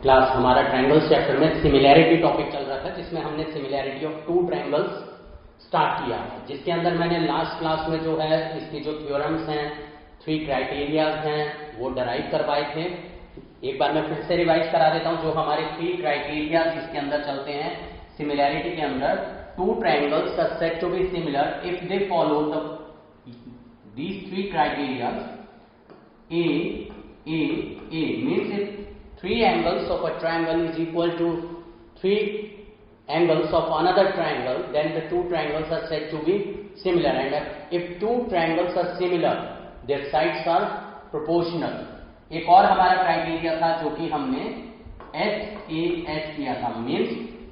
Class हमारा triangles chapter में similarity topic चल रहा था, जिसमें हमने similarity of two triangles start किया, जिसके अंदर मैंने लास्ट क्लास में जो है इसकी जो थ्योरम्स हैं, थ्री क्राइटेरियाज हैं, वो डराइव करवाए थे। एक बार मैं फिर से रिवाइज करा देता हूं। जो हमारे थ्री क्राइटेरियाज इसके अंदर चलते हैं सिमिलैरिटी के अंदर, two triangles are said to be similar if they follow these three criteria. A means if three angles of a triangle is equal to three angles of another triangle, then the two triangles are said to be similar. And if two triangles are similar, their sides are proportional. एक और हमारा criteria था जो कि हमने SAH किया था, means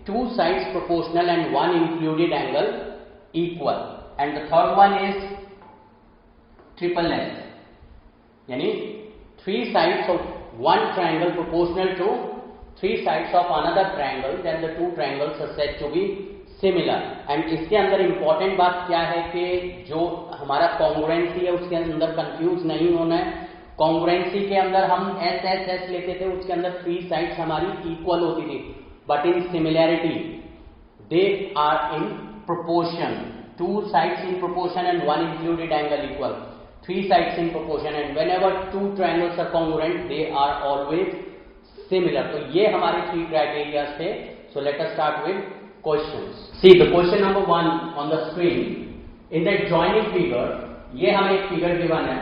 two sides proportional and one included angle equal. And the third one is triple S, यानी three sides of one triangle proportional to three sides of another triangle, then the two triangles are said to be similar. And इसके अंदर important बात क्या है कि जो हमारा congruency है उसके अंदर कंफ्यूज नहीं होना है। कॉन्ग्रुएंसी के अंदर हम एस एस एस लेते थे, उसके अंदर थ्री साइड्स हमारी इक्वल होती थी, but in similarity they are in proportion, two sides in proportion and one included angle equal, three sides in proportion, and whenever two triangles are congruent they are always similar. तो ये हमारे three criteria थे. So let us start with questions. See the question number 1 on the screen. In the joining figure, ये हमें एक figure given है,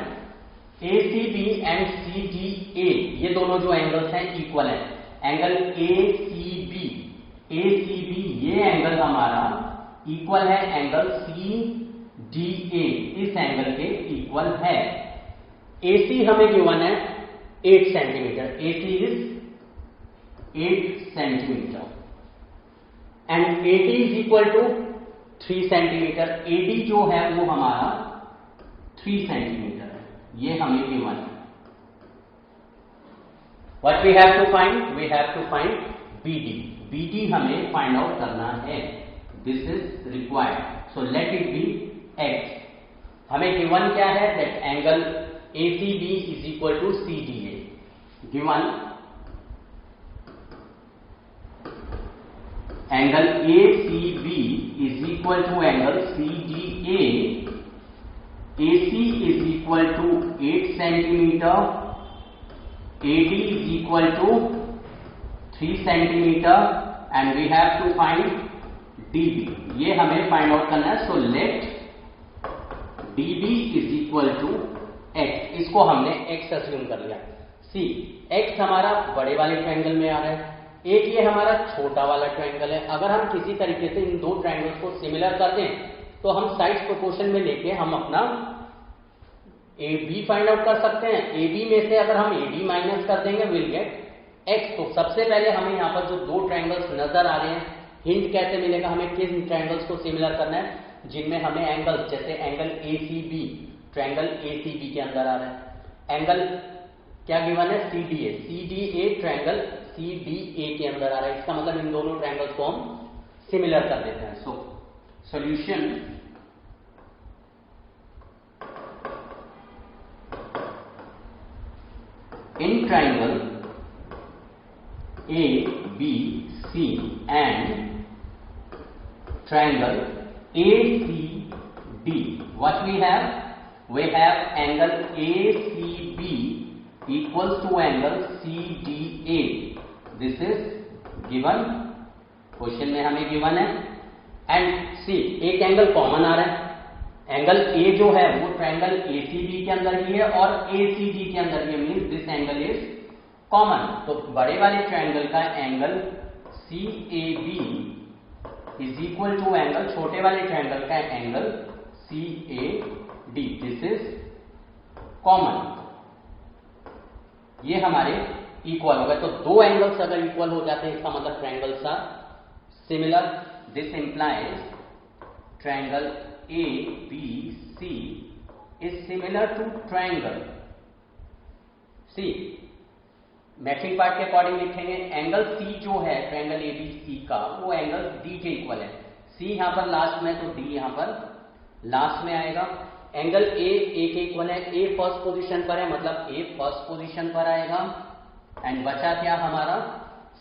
ACB and CDA ये दोनों जो एंगल्स हैं इक्वल हैं. एंगल ACB ये एंगल हमारा इक्वल है एंगल CDA, इस एंगल के इक्वल है. AC हमें गिवन है 8 centimetre, AC is 8 centimetre and AD is equal to 3 centimetre. AD जो है वो हमारा 3 सेंटीमीटर है, ये हमें गिवन है. What we have to find? We have to find BD. BD हमें फाइंड आउट करना है. This is required. So let it be X. हमें गिवन क्या है? That angle ACB is equal to CDA. Given angle ACB is equal to angle CDA. AC is equal to 8 centimetre, AD is equal to 3 centimetre and we have to find DB. ये हमें find out करना है. So let DB is equal to X. इसको हमने X assume कर लिया. सी X हमारा बड़े वाले ट्रायंगल में आ रहा है, एक ये हमारा छोटा वाला ट्रायंगल है. अगर हम किसी तरीके से इन दो ट्रायंगल्स को सिमिलर कर दें तो हम साइड्स प्रोपोर्शन में लेके हम अपना AB फाइंड आउट कर सकते हैं. AB में से अगर हम AD माइनस कर देंगे विल गेट X. तो सबसे पहले हमें यहाँ पर जो दो ट्रायंगल्स नजर आ रहे हैं, हिंट कैसे मिलेगा? हमें किन ट्रायंगल्स को सिमिलर करना है जिनमें हमें एंगल्स, जैसे एंगल ACB, ट्रायंगल ACB के अंदर आ रहा है. एंगल क्या गिवन है? CDA ट्रायंगल CDA के अंदर आ रहा है. इसका मतलब इन दोनों ट्रायंगल्स को हम सिमिलर कर देते हैं. So solution, in triangle ABC and triangle ACD, what we have? We have angle ACB equals to angle CDA. This is given, question में हमें गिवन है. एंड सी एक एंगल कॉमन आ रहा है. एंगल A जो है वो ट्रायंगल ACB के अंदर ही है और ACD के अंदर ही, means this angle is common. तो बड़े वाले ट्रायंगल का angle CAB is equal to angle छोटे वाले ट्रायंगल का angle CAD. This is common. ये हमारे इक्वल हो गए. तो दो एंगल्स अगर इक्वल हो जाते हैं इसका मतलब triangles are similar. This implies triangle ABC is similar to triangle. See matching part के अकॉर्डिंग लिखेंगे. एंगल C जो है ट्रायंगल ABC का, वो एंगल D के इक्वल है. C यहां पर लास्ट में, तो D यहां पर लास्ट में आएगा. एंगल A के इक्वल है. A फर्स्ट पोजीशन पर है, मतलब A फर्स्ट पोजीशन पर आएगा. एंड बचा क्या हमारा?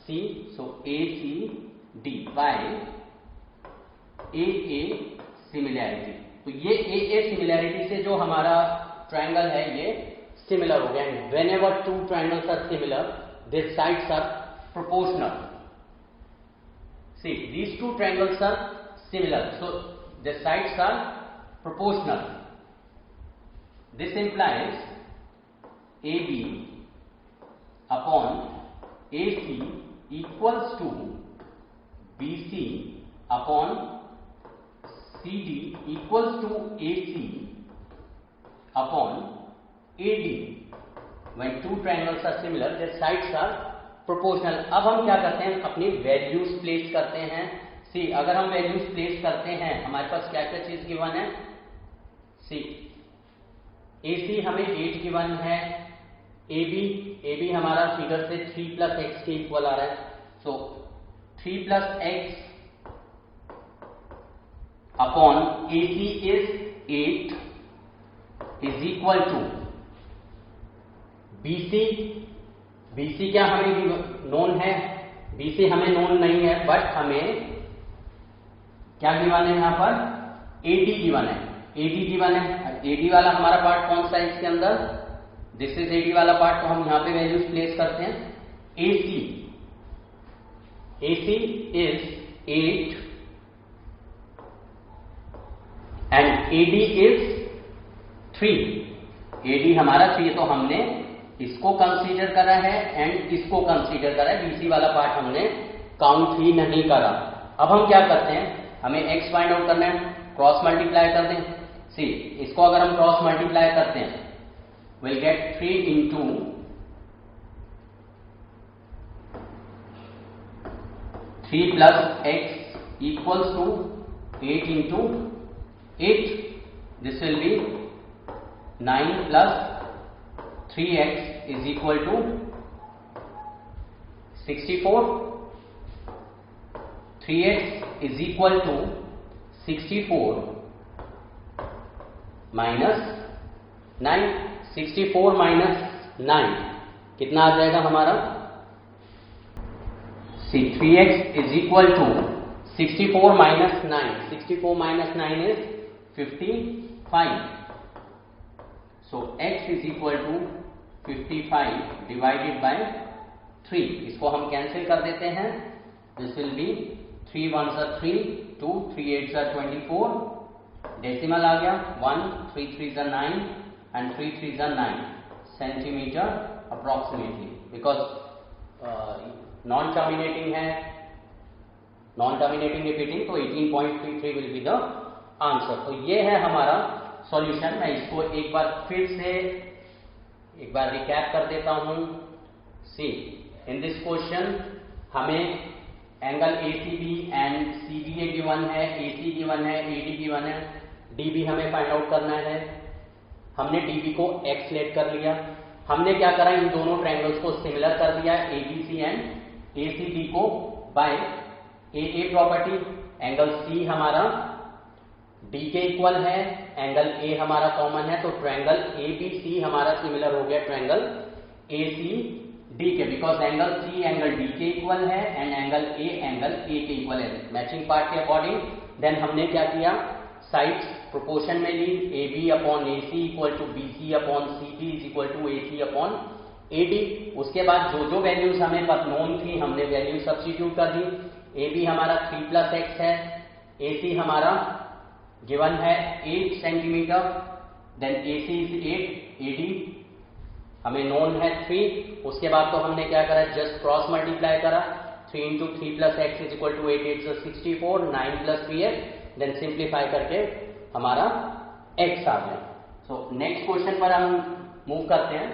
C, so ACD by AA similarity. तो ये AA सिमिलैरिटी से जो हमारा ट्रायंगल है ये सिमिलर हो गया। Whenever two triangles are similar, their sides are proportional. See, these two triangles are similar, so their sides are proportional. This implies AB upon AC equals to BC upon CD equals to AC upon AD. When two triangles are similar, their sides are proportional. अब हम क्या करते हैं, अपनी values place करते हैं। सी, अगर हम वैल्यूज प्लेस करते हैं, हमारे पास क्या क्या चीज गिवन है। सी, AC हमें 8 गिवन है, AB हमारा फिगर से 3 प्लस एक्स के इक्वल आ रहा है। So 3 plus X upon AC is 8 is equal to BC क्या हमें नोन है, BC हमें नोन नहीं है, बट हमें क्या गिवन है, यहां पर AD गिवन है। AD गिवन है, AD वाला हमारा पार्ट कौन सा है इसके अंदर, दिस इज AD वाला पार्ट, तो हम यहां पे वैल्यूज प्लेस करते हैं। AC is 8 and AD is 3। AD हमारा 3, तो हमने इसको कंसीडर करा है एंड इसको कंसीडर करा है, BC वाला पार्ट हमने काउंट ही नहीं करा। अब हम क्या करते हैं, हमें x फाइंड आउट करना है, क्रॉस मल्टीप्लाई कर दें। सी, इसको अगर हम क्रॉस मल्टीप्लाई करते हैं, will get 3 into 3 plus X equals to 8 into 8, this will be 9 plus 3x is equal to 64. 3x is equal to 64 minus 9. 64 minus 9 कितना आ जाएगा हमारा। See, 3x is equal to 64 minus 9. 64 minus 9 is 55. So x is equal to 55 divided by 3. इसको हम cancel कर देते हैं, this will be 3 1s are 3, 2 3 8s are 24, decimal आ गया 1, 3 3s are 9 and 3 3s are 9 centimetre approximately, because non terminating है, non terminating repeating, तो 18.33 will be the answer. तो ये है हमारा सॉल्यूशन। मैं इसको एक बार फिर से एक बार रिकैप कर देता हूं। सी, इन दिस क्वेश्चन हमें angle ACB and CBA given है, AC गिवन है, AD गिवन है, DB हमें फाइंड आउट करना है। हमने DB को x लेट कर लिया, हमने क्या करा, इन दोनों ट्रायंगल्स को सिमिलर कर दिया, ABC एंड ACD को by AA property. Angle C हमारा D के इक्वल है, एंगल A हमारा कॉमन है, तो ट्रायंगल ABC हमारा सिमिलर हो गया ट्रायंगल ACD के, because angle C angle D के इक्वल है and angle A angle A के इक्वल है, मैचिंग पार्ट के अकॉर्डिंग। देन हमने क्या किया, साइड्स प्रोपोर्शन में ली, AB upon AC equal to BC upon CD is equal to AC upon AD। उसके बाद जो जो वैल्यूज हमें नोन थी हमने वैल्यू सब्स्टिट्यूट कर दी। AB हमारा 3 प्लस एक्स है, AC हमारा गिवन है 8 centimetre, then AC is 8, AD हमें नोन है 3। उसके बाद तो हमने क्या करा, जस्ट क्रॉस मल्टीप्लाई करा, 3 into 3 plus x is equal to 8 8 64, 9 plus 3x, then simplify करके हमारा x आ गया। सो नेक्स्ट क्वेश्चन पर हम मूव करते हैं।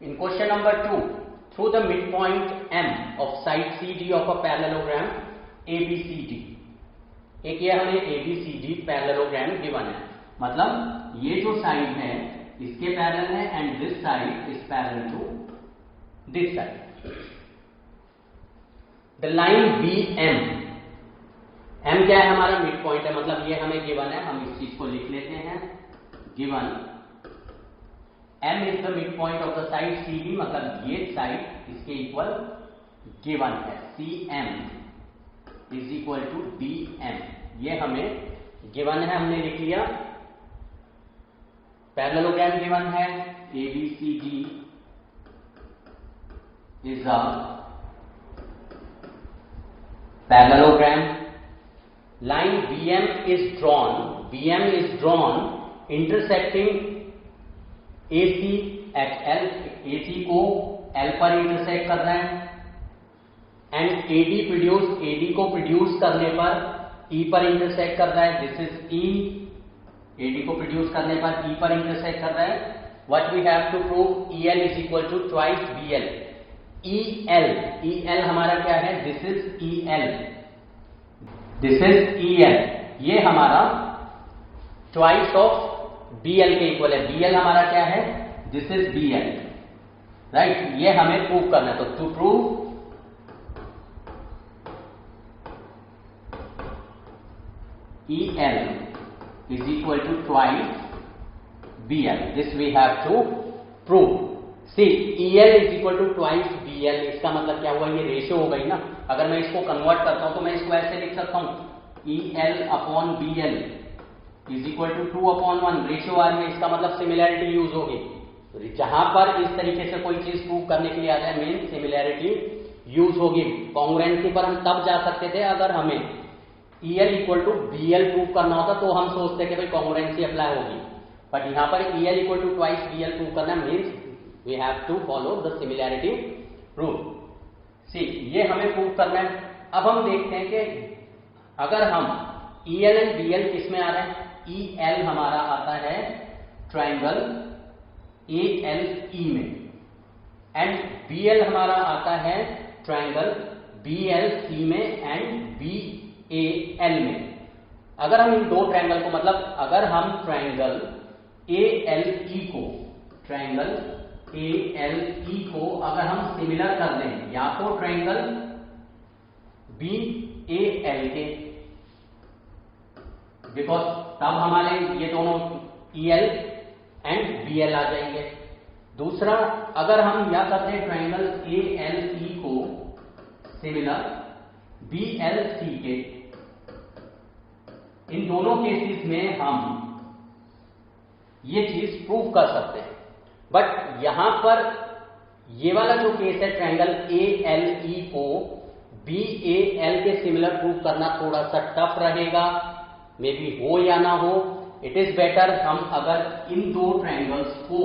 In question number 2, through the mid point M of side CD of a parallelogram ABCD। एक ये हमें ABCD पैरेललोग्राम गिवन है, मतलब ये जो साइड है इसके पैरेलल है and this side is parallel to this side. The line BM, M क्या है हमारा मिड पॉइंट है, मतलब ये हमें गिवन है, हम इस चीज को लिख लेते हैं, given M is the mid point of the side CD, मतलब ये साइड इसके इक्वल गिवन है, CM is equal to DM, ये हमें गिवन है, हमने लिख लिया। पैरेललोग्राम गिवन है, ABCD is a parallelogram. Line BM is drawn intersecting AC at L, AC को L पर इंटरसेक्ट कर रहे हैं, एंड AD को प्रोड्यूस करने पर E पर इंटरसेक्ट कर रहा है, दिस इज E, AD को प्रोड्यूस करने पर E पर इंटरसेक्ट कर रहा है। What we have to prove, EL is equal to twice BL। EL हमारा क्या है, दिस इज EL, ये हमारा ट्वाइस ऑफ BL के इक्वल है। BL हमारा क्या है, दिस इज BL, राइट। ये हमें प्रूव करना है, तो to prove EL is equal to twice BL, this we have to prove। See, EL is equal to twice BL, इसका मतलब क्या हुआ, ये रेशियो हो गई ना। अगर मैं इसको कन्वर्ट करता हूं तो मैं इसको ऐसे लिख सकता हूं, EL upon BL is equal to 2/1, ratio आ रही है, इसका मतलब सिमिलैरिटी यूज होगी। जहां पर इस तरीके से कोई चीज प्रूव करने के लिए आ जाए, मेन सिमिलैरिटी यूज होगी। कॉन्ग्रुएंसी पर हम तब जा सकते थे अगर हमें EL equal to BL prove करना होता, तो हम सोचते कि भाई कॉन्ग्रुएंसी अप्लाई होगी, बट यहां पर EL equal to twice BL prove करना means we have to follow the similarity rule. See, ये हमें प्रूव करना है। अब हम देखते हैं कि अगर हम EL एंड BL किस में आ रहे हैं, EL हमारा आता है ट्रायंगल ALE में, एंड BL हमारा आता है ट्रायंगल BLC में एंड BAL में। अगर हम इन दो ट्रायंगल को, मतलब अगर हम ट्रायंगल ALE को अगर हम सिमिलर कर दें या तो ट्रायंगल BAL के, बिकॉज तब हमारे ये दोनों EL एंड BL आ जाएंगे। दूसरा, अगर हम या करते हैं ट्रायंगल ALE को सिमिलर BLC के, इन दोनों केसेस में हम ये चीज प्रूव कर सकते हैं। बट यहां पर ये वाला जो केस है, ट्रायंगल ALE को BAL के सिमिलर प्रूव करना थोड़ा सा टफ रहेगा, मे बी हो या ना हो। इट इज बेटर हम अगर इन दो ट्रायंगल्स को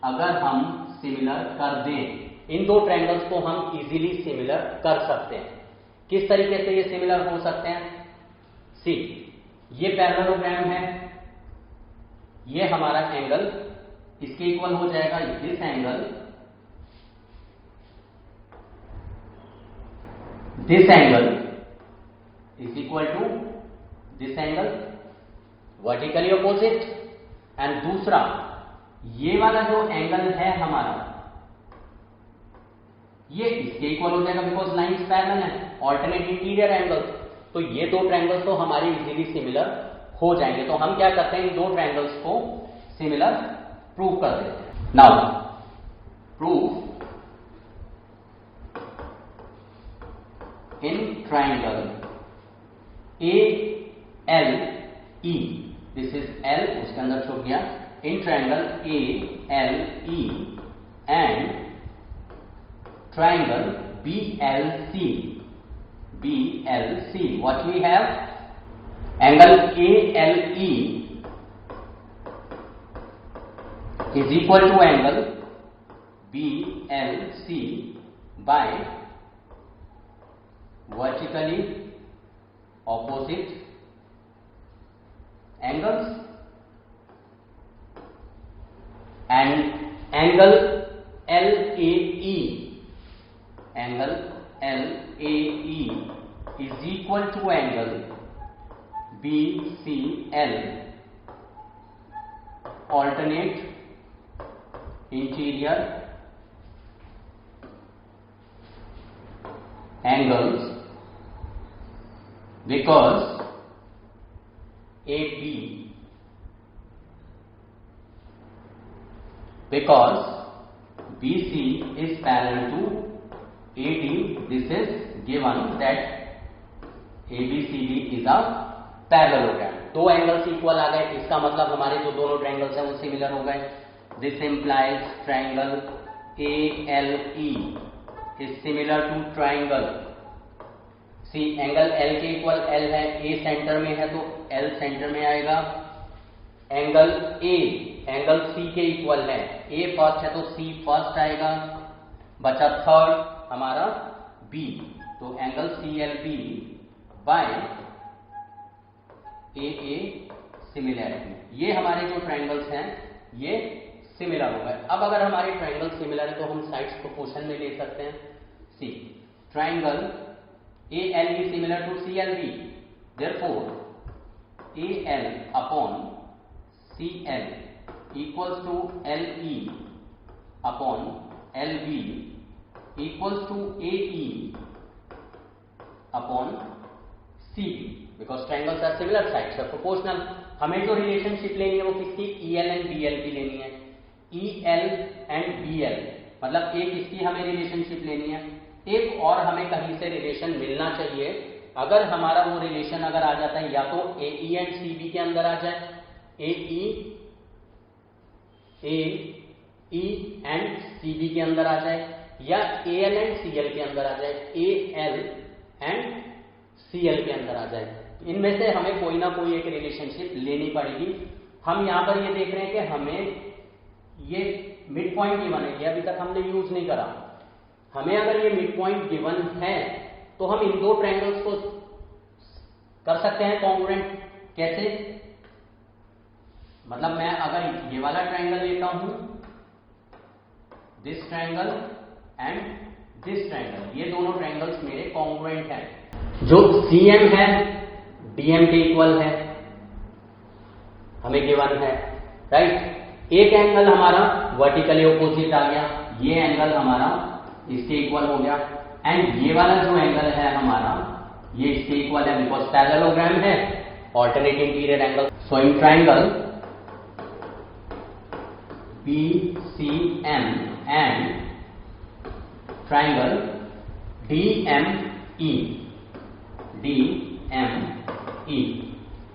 अगर हम सिमिलर कर दें, इन दो ट्रायंगल्स को हम इजीली सिमिलर कर सकते हैं। किस तरीके से ये सिमिलर हो सकते हैं, सी, ये पैरेललोग्राम है, ये हमारा एंगल इसके इक्वल हो जाएगा, this angle is equal to this angle, vertically opposite. And दूसरा, ये वाला जो एंगल है हमारा, ये इसके इक्वल हो जाएगा, बिकॉज लाइन्स पैरेलल है, ऑल्टरनेट इंटीरियर एंगल। तो ये दो ट्रायंगल्स तो हमारी इजीली सिमिलर हो जाएंगे। तो हम क्या करते हैं, इन दो ट्रायंगल्स को सिमिलर प्रूव कर देते हैं। Now prove in triangle ALE, this is L, उसके अंदर छुप गया, in triangle ALE and triangle BLC, what we have, angle ALE is equal to angle BLC by vertically opposite angles, and angle LAE is equal to angle BCL, alternate interior angles, because BC is parallel to AD, this is given that ABCD is a parallelogram. दो angles equal आ गए, इसका मतलब हमारे जो दोनों triangles हैं वो similar हो गए। This implies triangle ALE is similar to triangle C. Angle L के इक्वल L है, A सेंटर में है तो L सेंटर में आएगा। एंगल A एंगल C के इक्वल है, A फर्स्ट है तो C फर्स्ट आएगा। बचा थर्ड हमारा B, तो angle CLB by AA similarity. ये हमारे जो ट्रायंगल्स हैं ये सिमिलर हो गए। अब अगर हमारे ट्रायंगल सिमिलर है तो हम साइड्स प्रोपोर्शन में ले सकते हैं। See triangle ALE similar to CLB, therefore AL upon CL equals to LE upon LB equals to AE upon CB, because triangles are similar, sides are proportional। हमें जो relationship लेनी है वो किसकी, EL एंड BL की लेनी है। EL and BL मतलब एक इसकी हमें रिलेशनशिप लेनी है, एक और हमें कहीं से रिलेशन मिलना चाहिए। अगर हमारा वो रिलेशन अगर आ जाता है या तो AE एंड CB के अंदर आ जाए, AE एंड CB के अंदर आ जाए, या AL एंड CL के अंदर आ जाए, AL एंड CL के अंदर आ जाए। इनमें से हमें कोई ना कोई एक रिलेशनशिप लेनी पड़ेगी। हम यहां पर ये देख रहे हैं कि हमें ये मिड पॉइंट गिवन है, ये अभी तक हमने यूज नहीं करा। हमें अगर ये मिड पॉइंट गिवन है तो हम इन दो ट्रायंगल्स को कर सकते हैं कॉन्ग्रुएंट। कैसे, मतलब मैं अगर ये वाला ट्रायंगल लेता हूं, this triangle and this triangle, ये दोनों ट्रायंगल्स मेरे कॉन्ग्रुएंट हैं। जो CM है DM के इक्वल है, हमें गिवन है, राइट। एक एंगल हमारा वर्टिकली ऑपोजिट आ गया, ये एंगल हमारा इसके इक्वल हो गया, एंड ये वाला जो एंगल है हमारा ये इसके इक्वल है, बिकॉज पैरेललोग्राम है, alternate interior angle. So in triangle BCM and triangle DME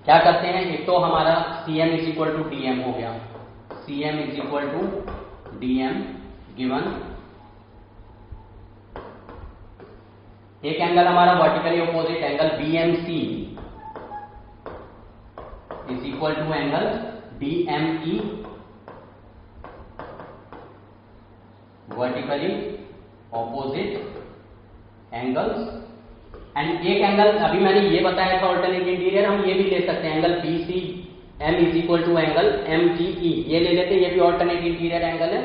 क्या करते हैं, एक तो हमारा CM is equal to DM हो गया, CM is equal to DM given. एक एंगल हमारा vertically opposite angle BMC is equal to angle DME vertically opposite angles. And एक एंगल अभी मैंने ये बताया था ऑल्टरनेट इंटीरियर, हम ये भी ले सकते हैं, angle BCM is equal to angle MGE, ये ले लेते हैं, ये भी ऑल्टरनेट इंटीरियर एंगल है।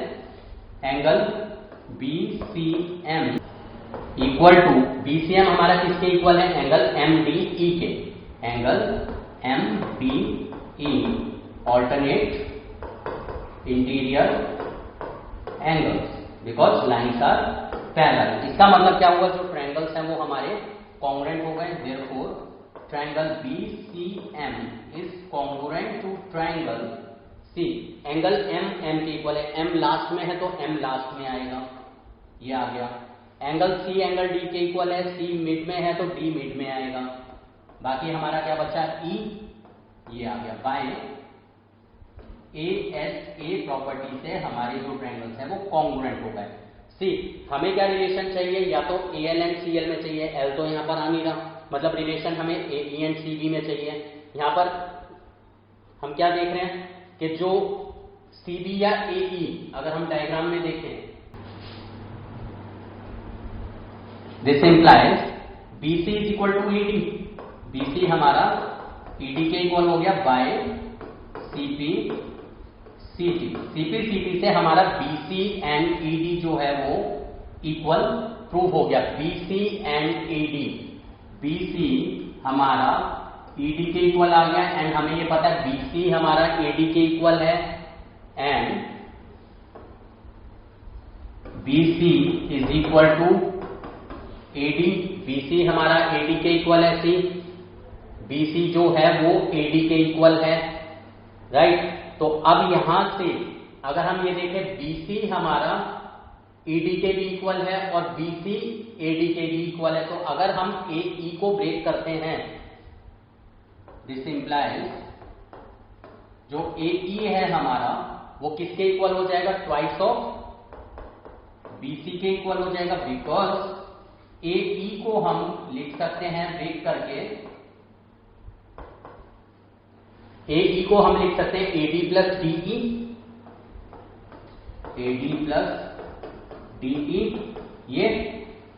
Angle BCM equal to, BCM हमारा किसके इक्वल है, एंगल MDE के, angle MDE alternate interior angles, because lines are parallel. इसका मतलब क्या हुआ, जो ट्रायंगल्स हैं वो हमारे कॉन्ग्रुएंट हो गए। Therefore triangle BCM is congruent to triangle C। Angle M के इक्वल है, M लास्ट में है तो M लास्ट में आएगा, ये आ गया। एंगल C एंगल D के इक्वल है, C मिड में है तो D मिड में आएगा। बाकी हमारा क्या बचा, E, ये आ गया। बाय ASA प्रॉपर्टी से हमारे जो ट्रायंगल्स हैं वो कॉन्ग्रुएंट हो गए। सी हमें क्या रिलेशन चाहिए, या तो AL एंड CL में चाहिए, L तो यहां पर आ नहीं रहा, मतलब रिलेशन हमें AE एंड CB में चाहिए। यहां पर हम क्या देख रहे हैं कि जो CB या AE अगर हम डायग्राम में देखें, this implies BC is equal to ED, BC हमारा ED के इक्वल हो गया बाय CP CP से हमारा BC एंड ED जो है वो इक्वल प्रूव हो गया। BC एंड ED, BC हमारा ED के इक्वल आ गया, एंड हमें ये पता है BC हमारा AD के इक्वल है, and BC is equal to AD, BC हमारा AD के इक्वल है, BC जो है वो AD के इक्वल है, राइट। तो अब यहां से अगर हम ये देखें, BC हमारा ED के भी इक्वल है और BC AD के भी इक्वल है। तो अगर हम AE को ब्रेक करते हैं, दिस इंप्लाइज जो AE है हमारा वो किसके इक्वल हो जाएगा, ट्वाइस ऑफ BC के इक्वल हो जाएगा, बिकॉज AE को हम लिख सकते हैं ब्रेक करके, AE को हम लिख सकते हैं AD plus DE, AD plus DE ये,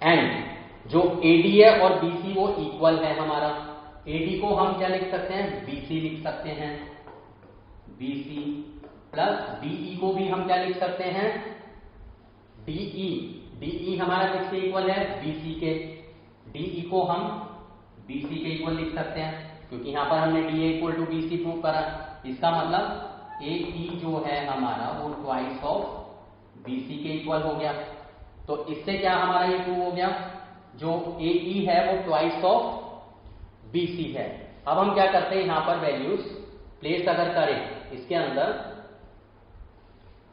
एंड जो AD है और BC वो इक्वल है हमारा। AD को हम क्या लिख सकते हैं, BC लिख सकते हैं, BC प्लस DE को भी हम क्या लिख सकते हैं, DE। DE हमारा किसके इक्वल है, BC के। DE को हम BC के इक्वल लिख सकते हैं क्योंकि यहां पर हमने DA equal to BC prove करा। इसका मतलब AE जो है हमारा वो ट्वाइस ऑफ BC के इक्वल हो गया। तो इससे क्या हमारा ये प्रूव हो गया, जो AE है वो ट्वाइस ऑफ BC है। अब हम क्या करते हैं, यहां पर वैल्यूज प्लेस अगर करें इसके अंदर,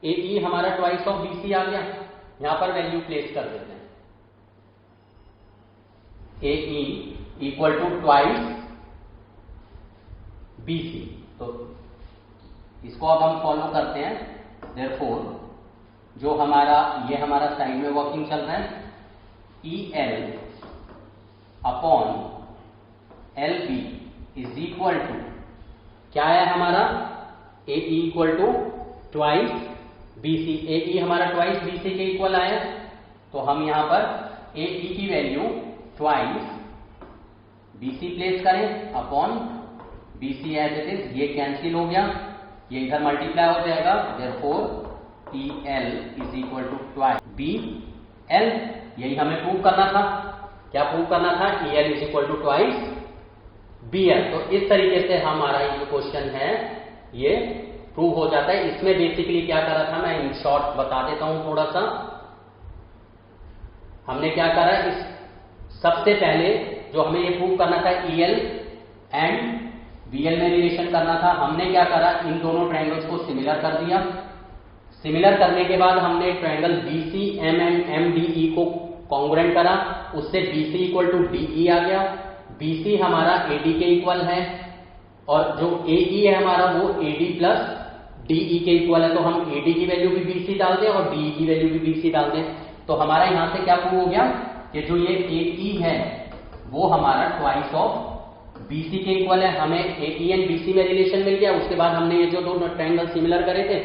AE हमारा ट्वाइस ऑफ BC आ गया, यहां पर वैल्यू प्लेस कर देते हैं, AE equal to twice BC। तो इसको अब हम फॉलो करते हैं, देयरफॉर जो हमारा ये हमारा साइड में वर्किंग चल रहा है, EL upon LB is equal to क्या है हमारा, AE equal to twice BC। AE हमारा ट्वाइस BC के इक्वल आया, तो हम यहां पर AE की वैल्यू ट्वाइस BC प्लेस करें upon BC as it is, ये कैंसिल हो गया, ये इधर मल्टीप्लाई हो जाएगा, therefore EL is equal to twice BL। यही हमें प्रूव करना था, क्या प्रूव करना था, EL is equal to twice BL। तो इस तरीके से हमारा ये क्वेश्चन है ये प्रूव हो जाता है। इसमें बेसिकली क्या करा था, मैं इन शॉर्ट बता देता हूं थोड़ा सा। हमने क्या करा, इस सबसे पहले जो हमें ये प्रूव करना था EL एंड BL में रिलेशन करना था, हमने क्या करा, इन दोनों ट्रायंगल्स को सिमिलर कर दिया। सिमिलर करने के बाद हमने ट्रायंगल BCMMDE को कॉन्ग्रुएंट करा, उससे BC इक्वल टू DE आ गया। BC हमारा AD के इक्वल है और जो AE है हमारा वो AD प्लस DE के इक्वल है। तो हम AD की वैल्यू भी BC डाल दें और DE की वैल्यू भी BC डाल दें, तो हमारा यहां से क्या प्रूव हो गया कि जो ये AE है वो हमारा ट्वाइस ऑफ BC के इक्वल है। हमें AE एंड BC में रिलेशन मिल गया। उसके बाद हमने ये जो दोनों ट्रायंगल सिमिलर करे थे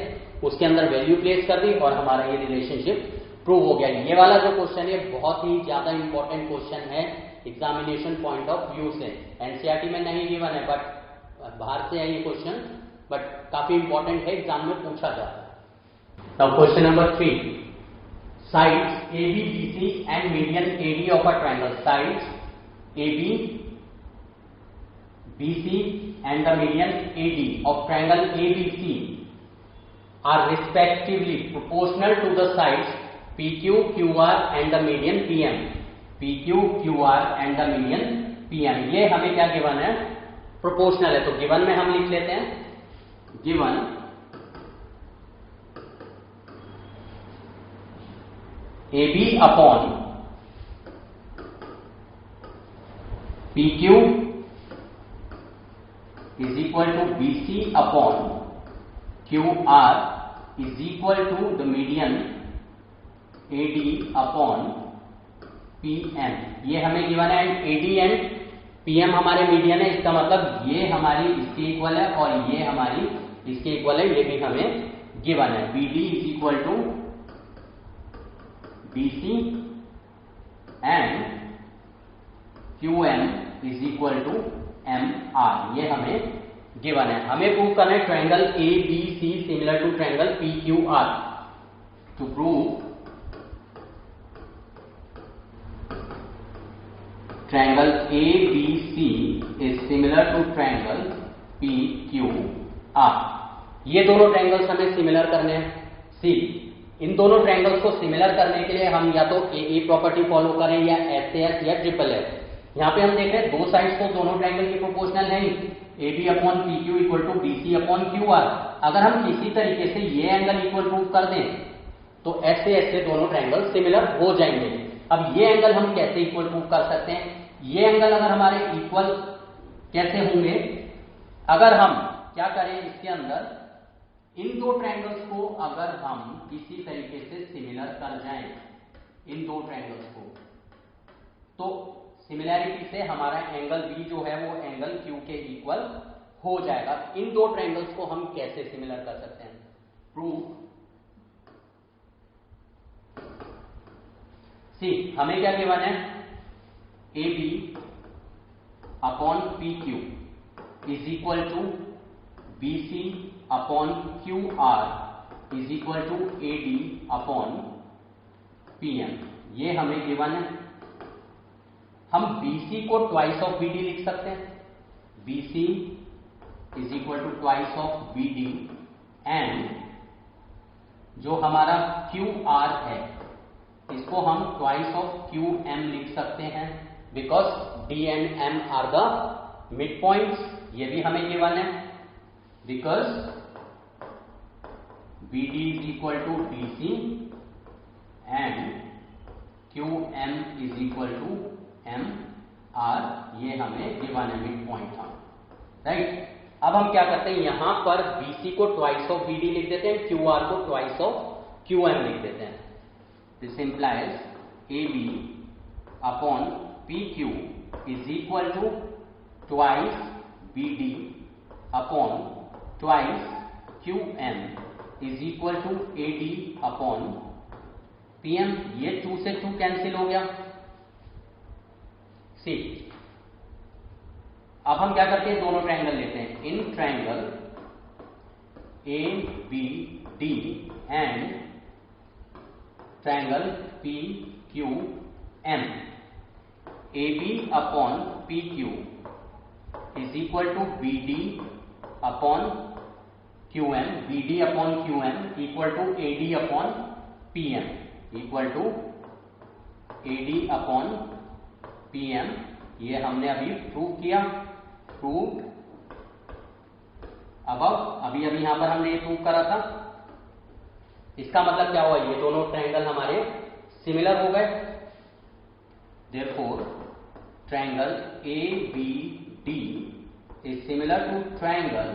उसके अंदर वैल्यू प्लेस कर दी और हमारा ये रिलेशनशिप प्रूव हो गया। ये वाला जो क्वेश्चन है बहुत ही ज्यादा इंपॉर्टेंट क्वेश्चन है एग्जामिनेशन पॉइंट ऑफ व्यू से। एनसीईआरटी में नहीं गिवन है बट बाहर से है ये क्वेश्चन, बट काफी इंपॉर्टेंट है, एग्जाम में पूछा जाता है। Now question number 3, sides AB BC and median AD of a triangle. Sides AB BC and the median AD of triangle ABC are respectively proportional to the sides PQ, QR and the median PM. PQ, QR and the median PM. ये हमें क्या given है, proportional है। तो given में हम लिख लेते हैं, given AB upon PQ is equal to BC upon QR is equal to the median AD upon PM। ये हमें गिवन है, AD एंड PM हमारे मीडियन है। इसका मतलब ये हमारी इसके इक्वल है और ये हमारी इसके इक्वल है, ये भी हमें गिवन है। BD is equal to BC and QM is equal to MR। ये हमें गिवन है। हमें प्रूव करना है triangle ABC similar to triangle PQR। To prove triangle ABC is similar to triangle PQR। ये दोनों ट्रायंगल्स हमें सिमिलर करने हैं। सी, इन दोनों ट्रायंगल्स को सिमिलर करने के लिए हम या तो AA प्रॉपर्टी फॉलो करें या SAS या SSS। यहां पे हम देख रहे हैं दो साइड्स तो दोनों ट्रायंगल के प्रोपोर्शनल है ही, AB upon PQ equal to BC upon QR। अगर हम किसी तरीके से ये एंगल इक्वल प्रूव कर दें तो ऐसे ऐसे दोनों ट्रायंगल सिमिलर हो जाएंगे। अब ये एंगल हम कैसे इक्वल प्रूव कर सकते हैं? ये एंगल अगर हमारे इक्वल कैसे होंगे? अगर हम क्या करें इसके अंदर इन दो ट्रायंगल्स को अगर हम किसी तरीके से सिमिलर कर जाएं, इन दो ट्रायंगल्स को, तो सिमिलैरिटी से हमारा एंगल बी जो है वो एंगल क्यू के इक्वल हो जाएगा। इन दो ट्रायंगल्स को हम कैसे सिमिलर कर सकते हैं? प्रूव सी, हमें क्या गिवन है? A B upon P Q is equal to B C upon Q R is equal to A D upon P M. ये हमें गिवन है। हम BC को ट्वाइस ऑफ BD लिख सकते हैं। BC is equal to twice of BD and जो हमारा QR है इसको हम ट्वाइस ऑफ QM लिख सकते हैं, because D and M are the mid points. ये भी हमें गिवन है, because BD is equal to DC and QM is equal to M R। ये हमें गिवन है, मिड पॉइंट था, राइट। अब हम क्या करते हैं, यहां पर BC को ट्वाइस ऑफ BD लिख देते हैं, QR को ट्वाइस ऑफ QM लिख देते हैं। This implies AB upon PQ is equal to twice BD upon twice QM is equal to AD upon PM। ये 2 से 2 कैंसिल हो गया। सी, अब हम क्या करते हैं, दोनों ट्रायंगल लेते हैं। In triangle ABD and triangle PQM, AB upon PQ is equal to BD upon QM, BD upon QM equal to AD upon PM equal to AD upon PM। ये हमने अभी प्रूव किया, प्रूव अभी यहां पर हमने ये प्रूव करा था। इसका मतलब क्या हुआ, ये दोनों ट्रायंगल हमारे सिमिलर हो गए। Therefore triangle ABD is similar to triangle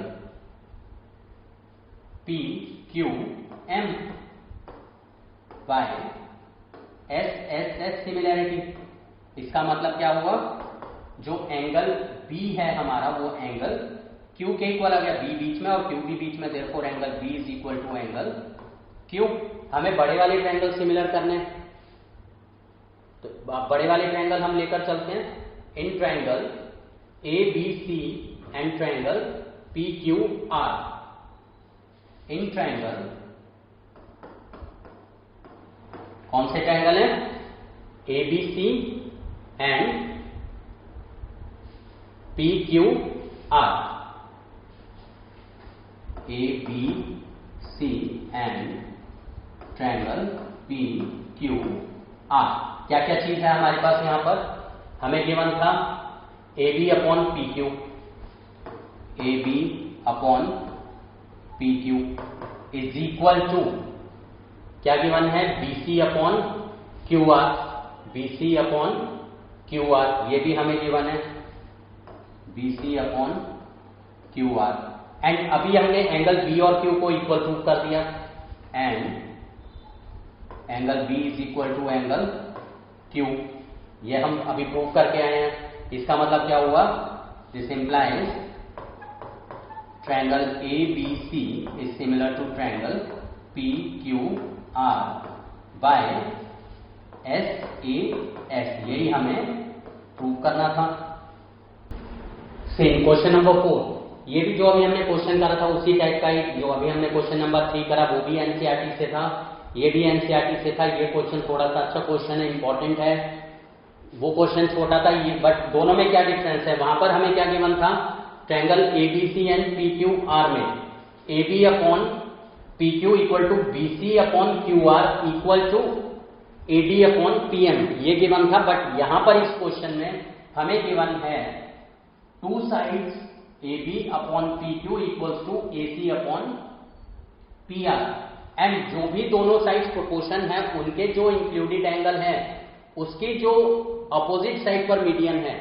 PQM by SSS similarity. इसका मतलब क्या हुआ, जो एंगल B है हमारा वो एंगल Q के इक्वल आ गया, B बीच में और Q भी बीच में। Therefore angle B is equal to angle Q। हमें बड़े वाले ट्रायंगल सिमिलर करने हैं, तो बड़े वाले ट्रायंगल हम लेकर चलते हैं। In triangle ABC and triangle PQR, in triangle कौन से ट्रायंगल है? ABC and PQR, ABC and triangle PQR। क्या क्या चीज है हमारे पास यहां पर? हमें गिवन था AB upon PQ, AB upon PQ is equal to क्या गिवन है? BC upon QR, BC upon QR। ये भी हमें गिवन है, BC अपॉन QR। एंड अभी हमने एंगल B और Q को इक्वल प्रूव कर दिया, and angle B is equal to angle Q। ये हम अभी प्रूव करके आए हैं। इसका मतलब क्या हुआ? This implies triangle ABC is similar to triangle PQR by SAS। यही हमें प्रूव करना था। सेम क्वेश्चन नंबर 4, ये भी जो अभी हमने क्वेश्चन करा था उसी टाइप का ही, जो अभी हमने क्वेश्चन नंबर 3 करा वो भी एनसीईआरटी से था, ये भी एनसीईआरटी से था। ये क्वेश्चन थोड़ा सा अच्छा क्वेश्चन है, इंपॉर्टेंट है। वो क्वेश्चन छोटा था ये, बट दोनों में क्या डिफरेंस है? वहां पर हमें क्या गिवन था? ट्रायंगल ABC एंड PQR में AB upon PQ equal to BC upon QR equal to AD upon PM, ये गिवन था। बट यहां पर इस क्वेश्चन में हमें गिवन है two sides AB upon PQ equals to AC upon PR and जो भी दोनों साइड्स प्रोपोर्शन है उनके जो इंक्लूडेड एंगल है उसकी जो अपोजिट साइड पर मीडियन है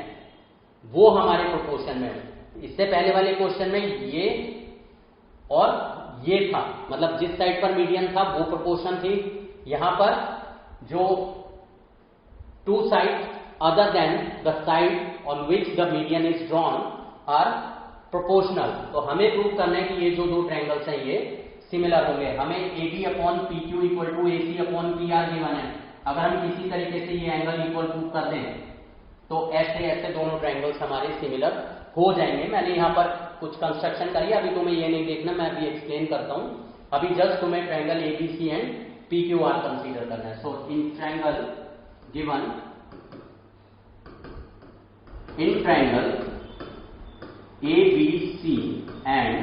वो हमारे प्रोपोर्शन में है। इससे पहले वाले क्वेश्चन में ये और ये था, मतलब जिस साइड पर मीडियन था वो प्रोपोर्शन थी। यहां पर जो two side other than the side on which the median is drawn are proportional. तो हमें प्रूव करना है कि ये जो दो ट्रायंगल्स हैं ये सिमिलर होंगे। हमें AB upon PQ equal to AC upon PR given है। अगर हम किसी तरीके से ये एंगल इक्वल प्रूव कर दें तो ऐसे ऐसे दोनों ट्रायंगल्स हमारे सिमिलर हो जाएंगे। मैंने यहाँ पर कुछ कंस्ट्रक्शन करी, अभी तुम्हें ये नहीं देखना, मैं अभी एक्सप्लेन करता हूं। अभी जस्ट तुम्हें triangle ABC and PQR consider करना है। So in triangle given, in triangle ABC and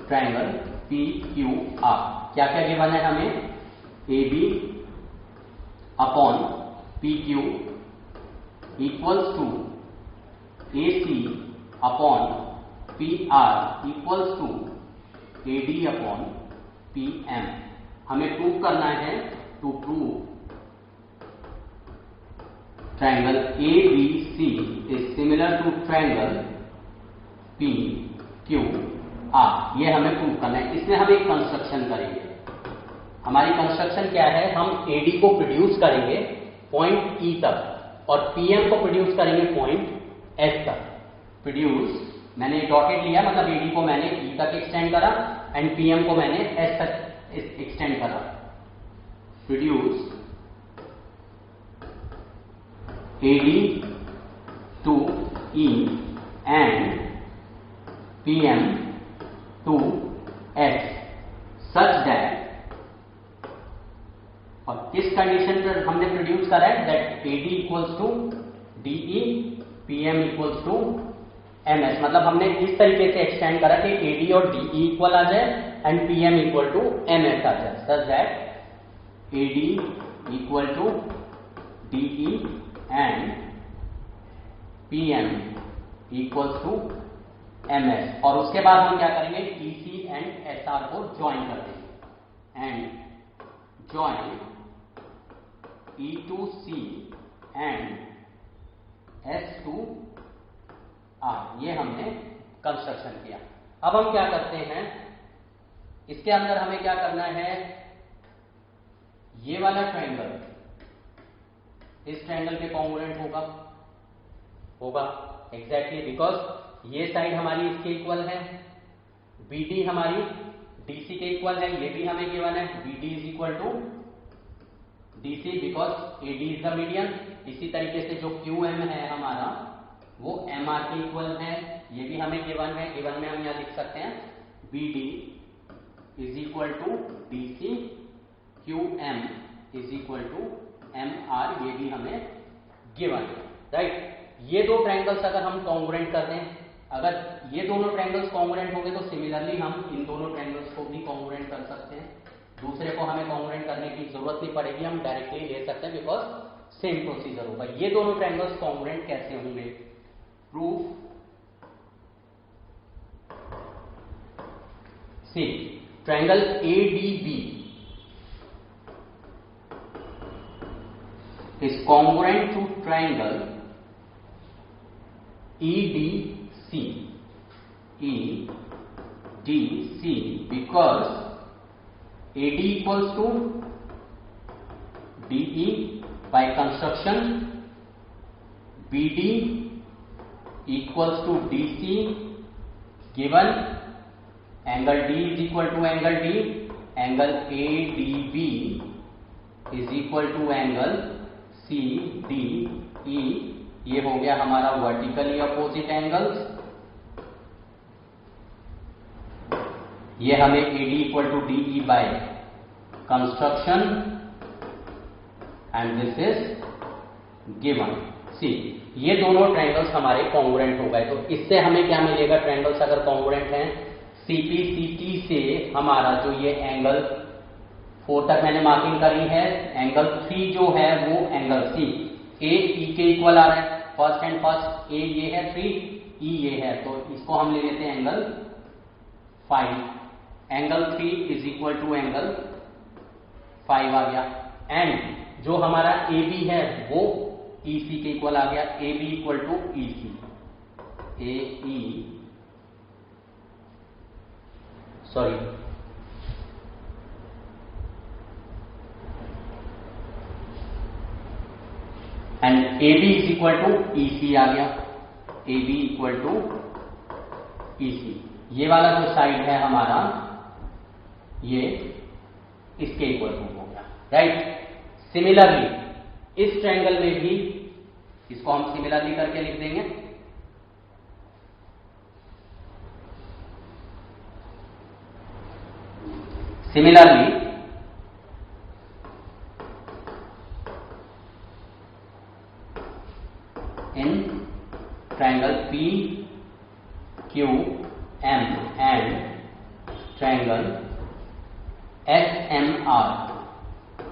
triangle PQR क्या क्या गिवन है हमें? AB upon PQ equals to AC upon PR equals to AD upon PM। हमें प्रूव करना है, to prove triangle ABC is similar to triangle PQR। ये हमें prove करना है। इसमें हम एक कंस्ट्रक्शन करेंगे। हमारी कंस्ट्रक्शन क्या है? हम AD को प्रोड्यूस करेंगे पॉइंट E तक और PM को प्रोड्यूस करेंगे पॉइंट S तक। प्रोड्यूस, मैंने डॉटेड लिया, मतलब AD को मैंने E तक एक्सटेंड करा एंड PM को मैंने S तक एक्सटेंड करा। Produce AD to E and PM to S such that, और किस कंडीशन पर हमने प्रोड्यूस करा है? That AD equals to DE, PM equals to MS। मतलब हमने इस तरीके से एक्सटेंड करा कि AD और DE इक्वल आ जाए and PM equal to MS आ जाए, such that AD equal to DE and PM equals to MS। और उसके बाद हम क्या करेंगे? EC एंड SR को ज्वाइन कर देंगे and join E to C and S to R। ये हमने कंस्ट्रक्शन किया। अब हम क्या करते हैं, इसके अंदर हमें क्या करना है? ये वाला ट्रायंगल इस ट्रायंगल के कॉन्ग्रुएंट होगा एग्जैक्टली, बिकॉज ये साइड हमारी इसके इक्वल है, BD हमारी DC के इक्वल है, ये भी हमें गिवन है BD is equal to DC because AD is the median. इसी तरीके से जो QM है हमारा वो MR के इक्वल है, ये भी हमें गिवन है। गिवन में हम यहां लिख सकते हैं BD is equal to DC, QM is equal to MR, ये भी हमें गिवन है, राइट। ये दो ट्रायंगल्स अगर हम कॉन्ग्रुएंट कर दें, अगर ये दोनों ट्रायंगल्स कॉन्ग्रुएंट होंगे तो सिमिलरली हम इन दोनों ट्रायंगल्स को भी कॉन्ग्रुएंट कर सकते हैं। दूसरे को हमें कॉन्ग्रुएंट करने की जरूरत नहीं पड़ेगी, हम डायरेक्टली ले सकते हैं बिकॉज सेम प्रोसीजर होगा। ये दोनों ट्रायंगल्स कॉन्ग्रुएंट कैसे होंगे? Proof, see triangle ADB is congruent to triangle EDC because AD equals to DE by construction, BD equals to DC given angle D is equal to angle D, angle ADB is equal to angle CDE। ये हो गया हमारा vertically opposite angles. ये हमें AD equal to DE by construction and this is given. See ये दोनों triangles हमारे congruent हो गए। तो इससे हमें क्या मिलेगा? ट्रायंगल्स अगर कॉन्ग्रुएंट हैं, CPCT से हमारा जो ये एंगल 4 तक मैंने मार्किंग करी है, एंगल 3 जो है वो एंगल C AE के इक्वल आ रहा है। फर्स्ट एंड फर्स्ट A ये है 3, E ये है, तो इसको हम ले लेते हैं angle 5 angle 3 is equal to angle 5 आ गया। एंड जो हमारा ए बी है वो ई सी के इक्वल आ गया, A B equal to E C, A E sorry and A B is equal to E C आ गया, A B equal to E C. ये वाला जो साइड है हमारा ये इसके इक्वल टू हो गया, राइट। सिमिलरली इस ट्रायंगल में भी इसको हम सिमिलरली करके लिख देंगे। Similarly in triangle P Q M and triangle S M R,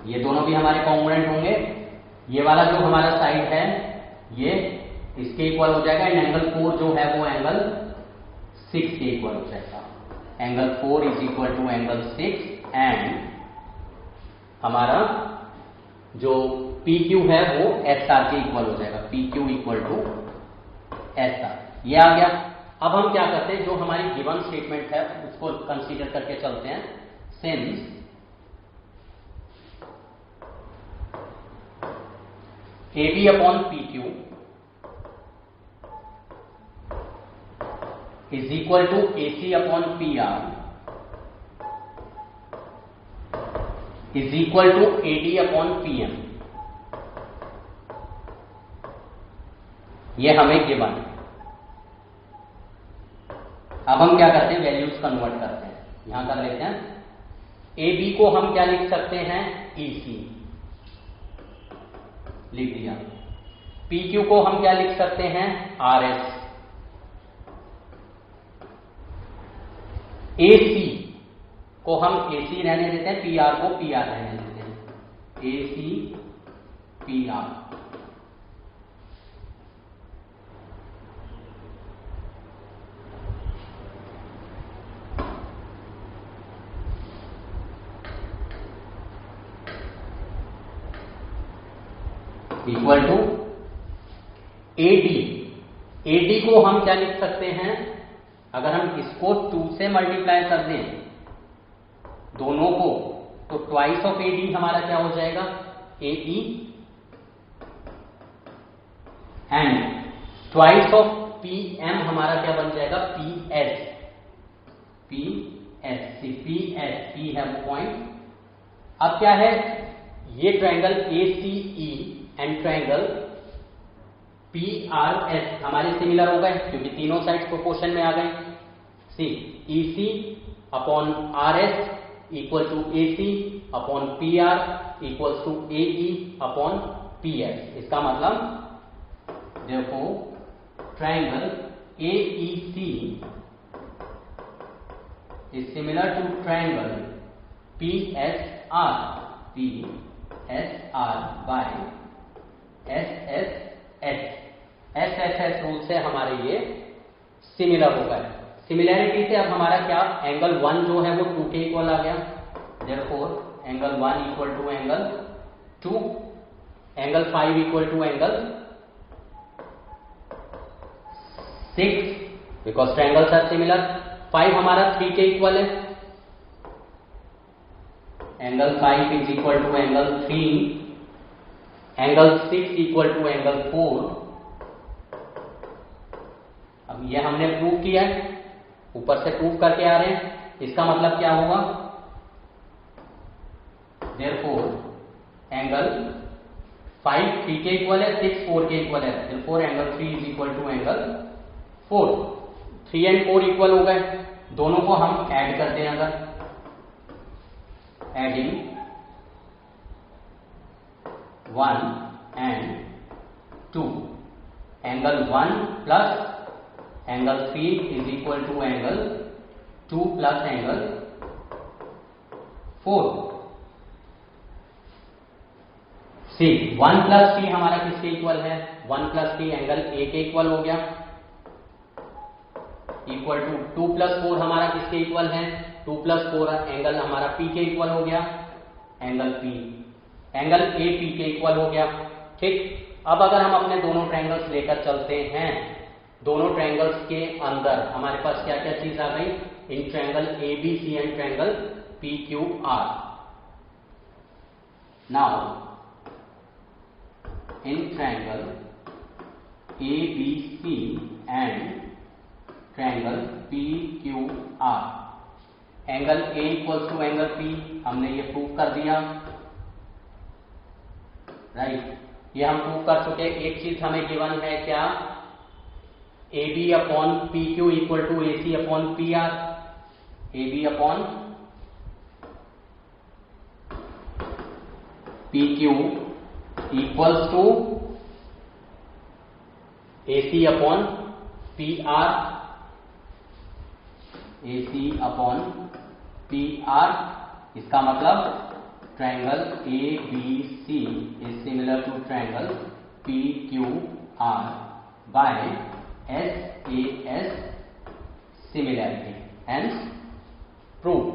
ये दोनों भी हमारे कॉन्ग्रुएंट होंगे। ये वाला जो हमारा साइड है ये इसके इक्वल हो जाएगा, एंड एंगल 4 जो है वो एंगल 6 के इक्वल हो जाएगा। Angle 4 is equal to angle 6 and हमारा जो पी क्यू है वो एस आर के इक्वल हो जाएगा, P Q equal to S R. ये आ गया। अब हम क्या करते हैं, जो हमारी गिवन स्टेटमेंट है उसको कंसीडर करके चलते हैं। Since A B upon P Q is equal to A C upon P R is equal to A D upon P M, ये हमें गिवन है। अब हम क्या करते हैं, वैल्यूज कन्वर्ट करते हैं। यहां कर लेते हैं, ए बी को हम क्या लिख सकते हैं, ई सी लिख दिया। पी क्यू को हम क्या लिख सकते हैं, आर एस। ए सी को हम ए सी रहने देते हैं, पी आर को पी आर रहने देते हैं, A C P R. Equal to AD. AD को हम क्या लिख सकते हैं, अगर हम इसको 2 से मल्टीप्लाई कर दें दोनों को, तो ट्वाइस ऑफ एडी हमारा क्या हो जाएगा, A E, and twice of P M हमारा क्या बन जाएगा, P S. P S C, P S, P है वो पॉइंट। अब क्या है, ये triangle A C E and triangle P R S हमारे सिमिलर हो गए, क्योंकि तीनों साइड प्रोपोर्शन में आ गए। C E C upon R S equal to A C upon P R equal to A E upon P S. इसका मतलब देखो triangle A E C is similar to triangle P S R by S rule से हमारे ये similar हो गए। Similarity से अब हमारा क्या, एंगल 1 जो है वो 2 के इक्वल आ गया, therefore angle 1 equal to angle 2, angle 5 equal to angle 6 because triangles are similar. 5 हमारा 3 के इक्वल है, angle 5 is equal to angle 3, angle 6 equal to angle 4। अब ये हमने प्रूव किया है, ऊपर से प्रूव करके आ रहे हैं। इसका मतलब क्या होगा, देयरफॉर एंगल 5 3 के इक्वल है, 6 4 के इक्वल है, therefore angle 3 is equal to angle 4। 3 and 4 equal हो गए, दोनों को हम ऐड करते हैं। अगर adding 1 and 2, angle 1 plus angle 3 is equal to angle 2 plus angle 4। See 1 plus 3 हमारा किसके इक्वल है, 1 प्लस 3 एंगल ए के इक्वल हो गया, इक्वल टू 2 प्लस 4 हमारा किसके इक्वल है, 2 + 4 एंगल हमारा P के इक्वल हो गया, एंगल P, एंगल AP के इक्वल हो गया। ठीक, अब अगर हम अपने दोनों ट्रायंगल्स लेकर चलते हैं, दोनों ट्रायंगल्स के अंदर हमारे पास क्या क्या चीज आ गई, in triangle ABC and triangle PQR। Now in triangle ABC and triangle PQR, angle A equals to angle P, हमने ये प्रूव कर दिया, राइट, ये हम प्रूव कर चुके। एक चीज हमें गिवन है क्या, AB upon PQ equal to AC upon PR, AB upon PQ equals to AC upon PR, AC upon PR। इसका मतलब triangle ABC is similar to triangle PQR by SAS similarity, hence prove.